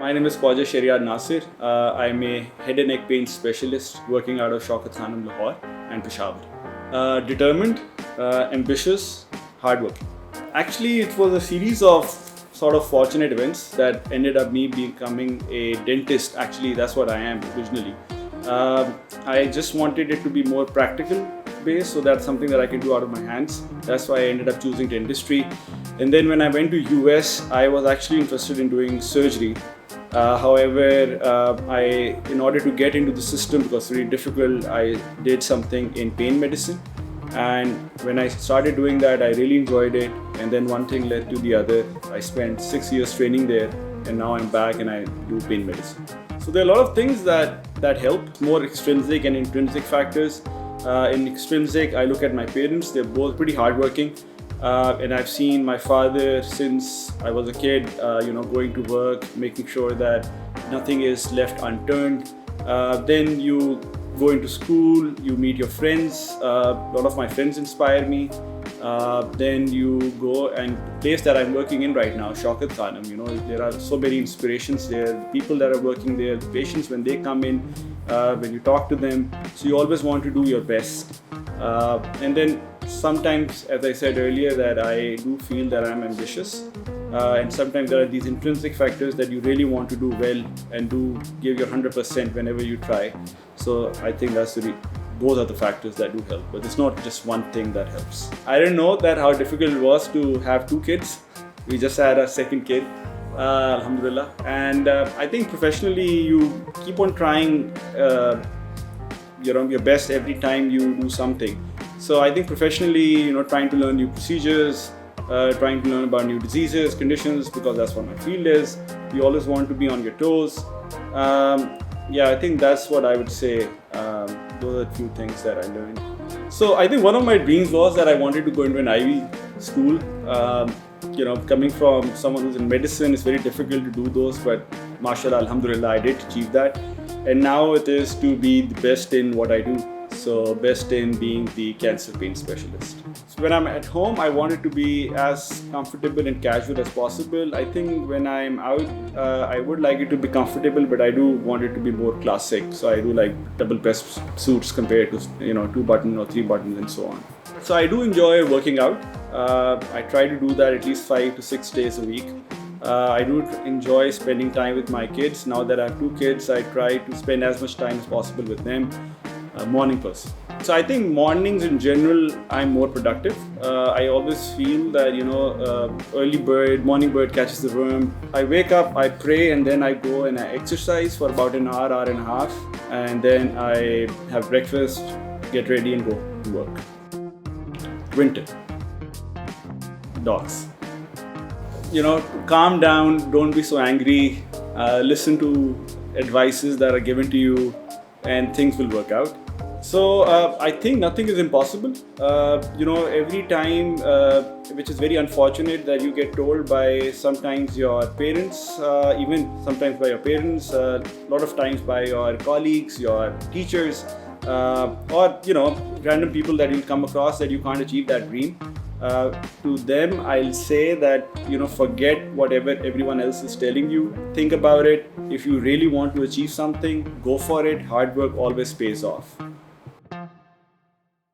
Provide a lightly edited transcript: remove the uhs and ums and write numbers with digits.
My name is Khwaja Shariat Nasir. I'm a head and neck pain specialist working out of Shaukat Khanum, Lahore and Peshawar. Determined, ambitious, hardworking. Actually, it was a series of sort of fortunate events that ended up me becoming a dentist. Actually, that's what I am originally. I just wanted it to be more practical based, so that's something that I can do out of my hands. That's why I ended up choosing dentistry. And then when I went to US, I was actually interested in doing surgery. However, in order to get into the system, because it's very difficult, I did something in pain medicine. And when I started doing that, I really enjoyed it. And then one thing led to the other. I spent 6 years training there, and now I'm back and I do pain medicine. So there are a lot of things that help, more extrinsic and intrinsic factors. In extrinsic, I look at my parents. They're both pretty hardworking. And I've seen my father since I was a kid, going to work, making sure that nothing is left unturned. Then you go into school, you meet your friends. A lot of my friends inspire me. Then you go, and the place that I'm working in right now, Shaukat Khanum, there are so many inspirations there. People that are working there, the patients when they come in, when you talk to them, so you always want to do your best. And then sometimes, as I said earlier, that I do feel that I'm ambitious, and sometimes there are these intrinsic factors that you really want to do well and do give your 100% whenever you try. So I think those are the factors that do help, but it's not just one thing that helps. I didn't know that how difficult it was to have 2 kids. We just had a second kid, alhamdulillah. And I think professionally you keep on trying your best every time you do something. So I think professionally, trying to learn new procedures, trying to learn about new diseases, conditions, because that's what my field is. You always want to be on your toes. I think that's what I would say. Those are a few things that I learned. So I think one of my dreams was that I wanted to go into an Ivy school. Coming from someone who's in medicine, it's very difficult to do those, but mashallah, alhamdulillah, I did achieve that. And now it is to be the best in what I do. So best in being the cancer pain specialist. So when I'm at home, I want it to be as comfortable and casual as possible. I think when I'm out, I would like it to be comfortable, but I do want it to be more classic. So I do like double press suits compared to 2-button or 3-buttons and so on. So I do enjoy working out. I try to do that at least 5 to 6 days a week. I do enjoy spending time with my kids. Now that I have 2 kids, I try to spend as much time as possible with them. Morning person. So I think mornings in general, I'm more productive. I always feel that, morning bird catches the worm. I wake up, I pray, and then I go and I exercise for about an hour and a half. And then I have breakfast, get ready and go to work. Winter. Dogs. Calm down, don't be so angry. Listen to advices that are given to you and things will work out. So I think nothing is impossible. Every time, which is very unfortunate that you get told by sometimes your parents, even sometimes by your parents, a lot of times by your colleagues, your teachers, or random people that you'll come across that you can't achieve that dream. To them, I'll say that forget whatever everyone else is telling you. Think about it. If you really want to achieve something, go for it. Hard work always pays off.